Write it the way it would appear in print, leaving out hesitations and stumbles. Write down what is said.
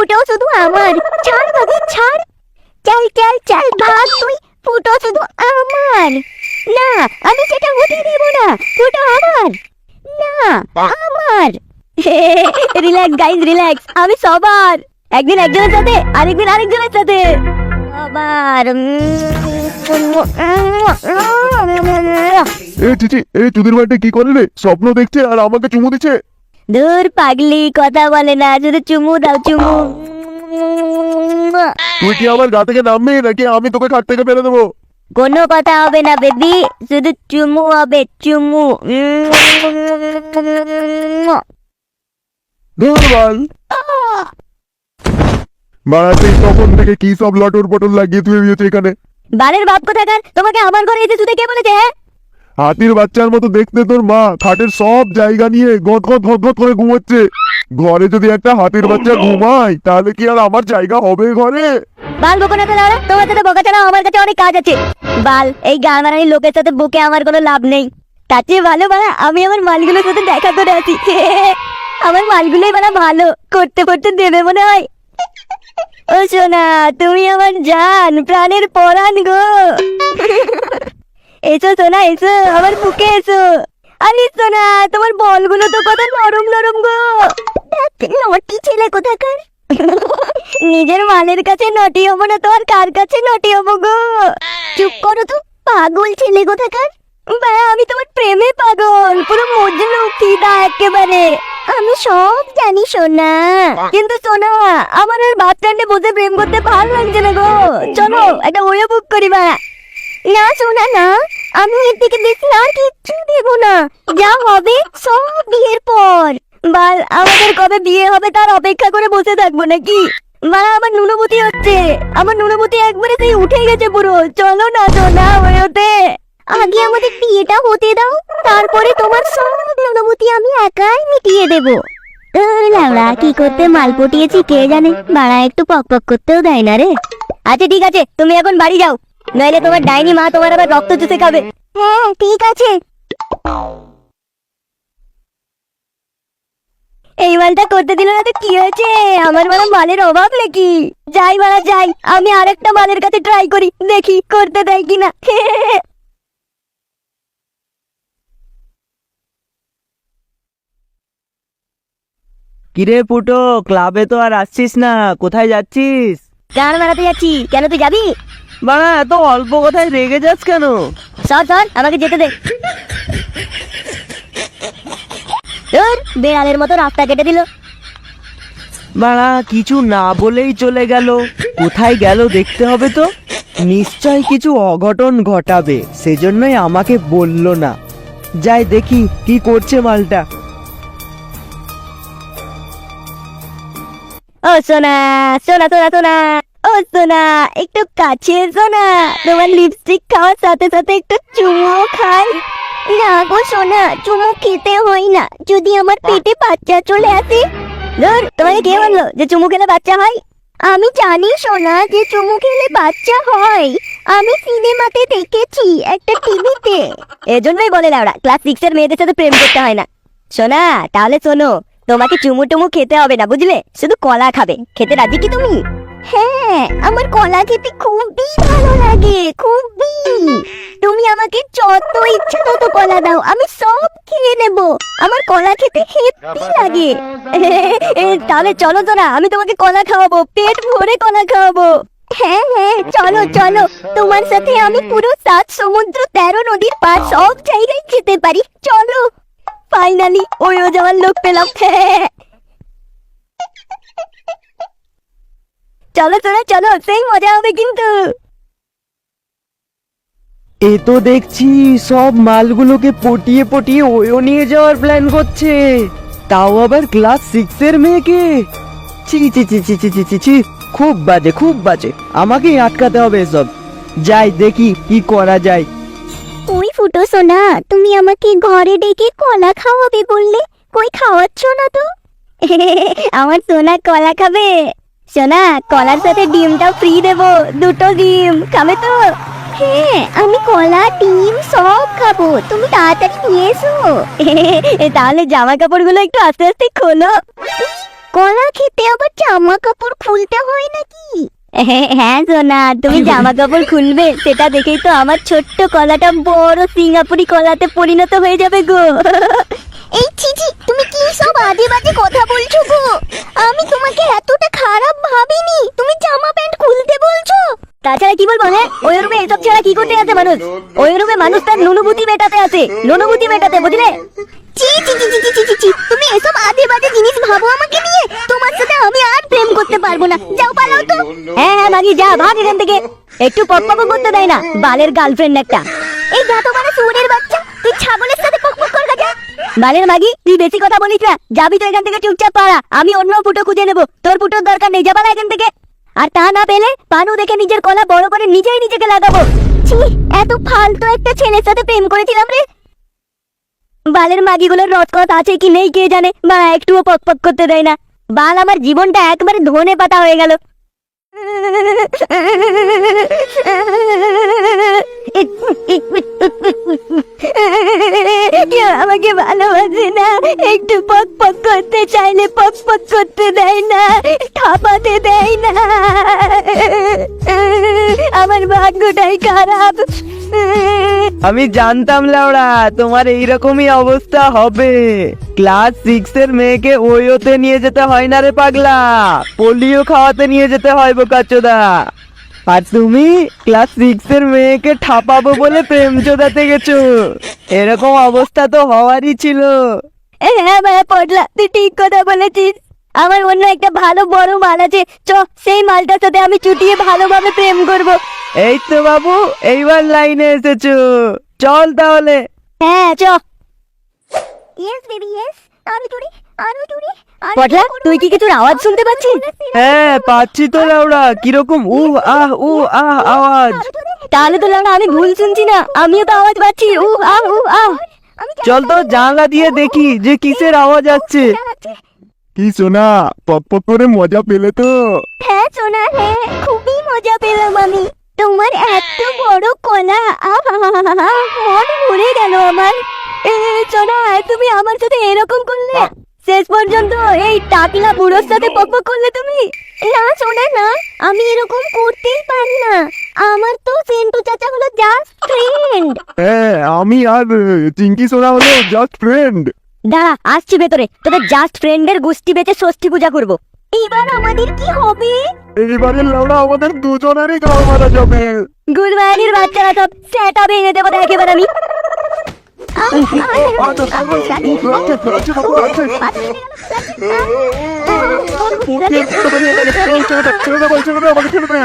ফুটো শুধু আমার। ছাড় বাবু ছাড়, চল চল চল ভাগ তুই। ফুটো শুধু আমার। না, আমি সেটা হতে দেব না। ফুটো আমার না, আমার। Relax guys, relax. আমি সবার, একদিন একজনের সাথে, আরেকদিন আরেকজনের সাথে। আবার চিচি, এই চুদির বাড়িটা কি করে রে? স্বপ্ন দেখছে আর আমাকে চুমু দিচ্ছে। দূর পাগলি, কথা বলে না, শুধু চুমু দাও চুমু। তুই কি আমার গা থেকে নামবি নাকি আমি তোকে খাট থেকে ফেলে দেবো? কোনো কথা হবে না বেবি, শুধু চুমু হবে, চুমু। ধরবাল বাড়াতে তখন থেকে কি সব লটর পটর লাগিয়ে তুই দিয়েছে এখানে। বালের বাপ কোথাকার, তোমাকে আমার ঘরে এসে শুতে কে বলেছে? হ্যাঁ, হাতির বাচ্চার মতো দেখতে তোর মা খাটের সব জায়গা নিয়ে গদ গদ গদ গদ করে ঘুমোচ্ছে। ঘরে যদি একটা হাতির বাচ্চা ঘুমায় তাহলে কি আর আমার জায়গা হবে ঘরে? বাল বকো না তো লাউড়া, তোমার সাথে বকা ছাড়া আমার কাছে অনেক কাজ আছে। বাল, এই গাঁদারানি লোকের সাথে বকে আমার কোনো লাভ নেই। তার চেয়ে ভালো বাড়া আমি আমার মালগুলোর সাথে দেখা করে আসি। আমার মালগুলোই বাড়া ভালো, করতে করতে দেবে মনে হয়। ও সোনা, তুমি আমার জান, প্রাণের পরাণ গো। এসো সোনা, এসো আমার বুকে এসো। আরে সোনা, তোমার বলগুলো তো কত নরম নরম গো। নটি ছেলে কোথাকার। নিজের মালের কাছে নটি হবো না তো আর কার কাছে নটি হবো গো? চুপ করো তো, পাগল ছেলে কোথাকার। আমি তোমার প্রেমে পাগল, পুরো মজনু ফিদা একেবারে। আমি সব জানি সোনা, কিন্তু সোনা আমার আর বাস স্ট্যান্ডে বসে প্রেম করতে ভালো লাগছে না গো। চলো একটা ওয়ে বুক করি বাড়া। না সোনা না, আমি এর দিকে দেখি আর কিচ্ছু দেবো না। যা হবে সব বিয়ের পর। বাল, আমাদের কবে বিয়ে হবে তার অপেক্ষা করে বসে থাকবো নাকি? মা, আমার নুনবুতি হচ্ছে, আমার নুনবুতি একবারে সেই উঠে গেছে পুরো। চলো না সোনা ওতে, আগে আমাদের বিয়েটা হতে দাও, তারপরে তোমার সব নুনবুতি আমি একাই মিটিয়ে দেবো। লাউড়া, কি করতে মাল পটিয়েছি কে জানে, বাড়া একটু পক পক করতেও দেয় না রে। আচ্ছা ঠিক আছে, তুমি এখন বাড়ি যাও, নইলে তোমার ডাইনি মা তোমার আবার রক্ত চুষে খাবে। হ্যাঁ ঠিক আছে। এই মালটা করতে দিল না তো কি হয়েছে? আমার মানে মালের অভাব নাকি? যাই মারা যাই, আমি আরেকটা মালের কাছে ট্রাই করি, দেখি করতে দেয় কিনা। কিরে ফুটো, ক্লাবে তো আর আসছিস না, কোথায় যাচ্ছিস? গান মারাতে যাচ্ছি। কেন, তুই যাবি? বাড়া, এত অল্প কথায় রেগে যাস কেন? সর সর, আমাকে যেতে দে। বেড়ালের মতো রাস্তা কেটে দিল। বাড়া, কিছু না বলেই চলে গেল। কোথায় গেল দেখতে হবে তো। নিশ্চয় কিছু অঘটন ঘটাবে, সেজন্যই আমাকে বললো না। যাই দেখি কি করছে মালটা। ও সোনা, সোনা সোনা সোনা, ও সোনা একটু কাছে এসো না, তোমার লিপস্টিক খাওয়ার সাথে সাথে একটু চুমুও খাই। না গো সোনা, চুমু খেতে হয় না, যদি আমার পেটে বাচ্চা চলে আসে। ধর, তোমাকে কে বললো যে চুমু খেলে বাচ্চা হয়? আমি জানি সোনা যে চুমু খেলে বাচ্চা হয়, আমি সিনেমাতে দেখেছি, একটা টিভিতে। এজন্যই বলে লাউড়া ক্লাস 6 এর মেয়েদের সাথে প্রেম করতে হয় না। সোনা তাহলে শোনো, তোমাকে চুমু টুমু খেতে হবে না বুঝলে, শুধু কলা খাবে। খেতে রাজি কি তুমি? হ্যাঁ, আমার কলা খেতে খুবই ভালো লাগে, খুবই। তুমি আমাকে যত ইচ্ছা তত কলা দাও, আমি সব খেয়ে নেব। আমার কলা খেতে হেব্বি লাগে। তাহলে চলো তোরা, আমি তোমাকে কলা খাওয়াবো, পেট ভরে কলা খাওয়াবো। হ্যাঁ হ্যাঁ, চলো চলো, তোমার সাথে আমি পুরো 7 সমুদ্র 13 নদীর পার সব জায়গায় যেতে পারি। চলো, ফাইনালি ওইও যাওয়ার লোক পেলাম। চলো তোরা চলো, সেই মজা হবে কিন্তু। এ তো দেখছি সব মালগুলোকে পটিয়ে পটিয়ে ওয়ো নিয়ে যাওয়ার প্ল্যান করছে, তাও আবার ক্লাস 6 এর মেয়েকে। ছি ছি ছি ছি ছি ছি ছি ছি, খুব বাজে, খুব বাজে। আমাকেই আটকাতে হবে এসব। যাই দেখি কি করা যায়। ওই ফুটো সোনা, তুমি আমাকে ঘরে ডেকে কলা খাওয়াবে বললে, কই খাওয়াচ্ছ না তো? আমার সোনা কলা খাবে। সোনা, কলার সাথে ডিমটাও ফ্রি দেবো, 2টো ডিম খাবে তো? হ্যাঁ, আমি কলা ডিম সব খাবো, তুমি তাড়াতাড়ি নিয়ে এসো। তাহলে জামা কাপড়গুলো একটু আস্তে আস্তে খোলো। কলা খেতে আবার জামা কাপড় খুলতে হয় নাকি? হ্যাঁ সোনা, তুমি জামা কাপড় খুলবে সেটা দেখেই তো আমার ছোট্ট কলাটা বড় সিঙ্গাপুরি কলাতে পরিণত হয়ে যাবে গো। এই চিচি, তুমি কি সব আজে বাজে কথা বলছো গো? আমি তোমাকে এতটা খারাপ ভাবিনি, তুমি জামা প্যান্ট খুলতে বলছো। তাছাড়া কি বলবো? হ্যাঁ, ওই রুমে এসব ছাড়া কি করতে আছে মানুষ? ওই রুমে মানুষ তার নুনুভূতি মেটাতে আছে, নুনুভূতি মেটাতে, বুঝলে? চি চি চি চি চি চি চি, তুমি এসব আজে বাজে জিনিস ভাবো আমাকে নিয়ে। তোমার সাথে আমি আর প্রেম করতে পারবো না, যাও পালাও তো। হ্যাঁ হ্যাঁ মাগি, যা ভাগ এখান থেকে। একটু পকপক করতে দেয় না, বালের গার্লফ্রেন্ড একটা। এই যা তো মানে সুরের বাচ্চা, তুই ছাগলের সাথে পকপক কর গা। বালের মাগি, তুই বেশি কথা বলিস না, যাবি তো এখান থেকে চুপচাপ পাড়া। আমি অন্য ফুটো খুঁজে নেবো, তোর ফুটোর দরকার নেই, যাবা না এখান থেকে। আর তা না পেলে পানু দেখে নিজের কলা বড় করে নিজেই নিজেকে লাগাবো। ছি, এত ফালতু একটা ছেলের সাথে প্রেম করেছিলাম রে। বালের মাগিগুলোর রসকস আছে কি নেই কে জানে, বা একটুও পকপক করতে দেয় না। বাল, আমার জীবনটা একবারে ধনে পাতা হয়ে গেল। কেউ আমাকে ভালোবাসে না, একটু পকপক করতে চাইলে পকপক করতে দেয় না, খাপাতে দেয় না। আমার ভাগ্যটাই খারাপ। আমি জানতাম লাউড়া তোমার এইরকমই অবস্থা হবে। ক্লাস 6 এর মেয়েকে ওয়োতে নিয়ে যেতে হয় না রে পাগলা, পোলিও খাওয়াতে নিয়ে যেতে হয় বোকাচোদা। আর তুমি ক্লাস 6 এর মেয়েকে ঠাপাবো বলে প্রেম চোদাতে গেছো। এরকম অবস্থা তো হওয়ারই ছিল। হ্যাঁ ভাইয়া পটলা, তুই ঠিক কথা বলেছিস। আমার অন্য একটা ভালো বড় মাল আছে, চ সেই মালটার সাথে আমি চুটিয়ে ভালোভাবে প্রেম করব। এই তো বাবু, এইবার লাইনে এসেছো, চল তাহলে। হ্যাঁ চ। ইয়েস বেবি ইয়েস, আরো জোরে, আরো জোরে। পটলা, তুই কি কিছুর আওয়াজ শুনতে পাচ্ছিস? হ্যাঁ পাচ্ছি তো লাউড়া, কিরকম উ আহ আওয়াজ। তাহলে তো লাউড়া আমি ভুল শুনছি না, আমিও তো আওয়াজ পাচ্ছি, আহ। চল তো জানলা দিয়ে দেখি যে কিসের আওয়াজ আসছে। কি সোনা, পক করে মজা পেলে তো? হ্যাঁ সোনা, হ্যাঁ খুবই মজা পেলাম আমি। তোমার এত বড় কলা, মন ভরে গেল আমার। সোনা, তুমি আমার সাথে এরকম করলে? শেষ পর্যন্ত এই টাকলা বুড়োর সাথে পকপক করলে তুমি? না সোনা না, আমি এরকম করতেই পারি না। আমার তো সেন্টু চাচা হলো জাস্ট ফ্রেন্ড। হ্যাঁ, আমি আর চিঙ্কি সোনা হলো জাস্ট ফ্রেন্ড। দাঁড়া, আসছি ভেতরে, তোদের জাস্ট ফ্রেন্ডের গোষ্ঠী বেঁচে ষষ্ঠী পূজা করব। এবার আমাদের কি হবে? এইবারের লাউড়া আমাদের দুজনেরই গাল মারা যাবে। গুলবানির বাচ্চারা সব সেটা ভেঙে দেবো একেবার আমি। ছেড়ে দে, ছেড়ে দে, আমাকে ছেড়ে দে।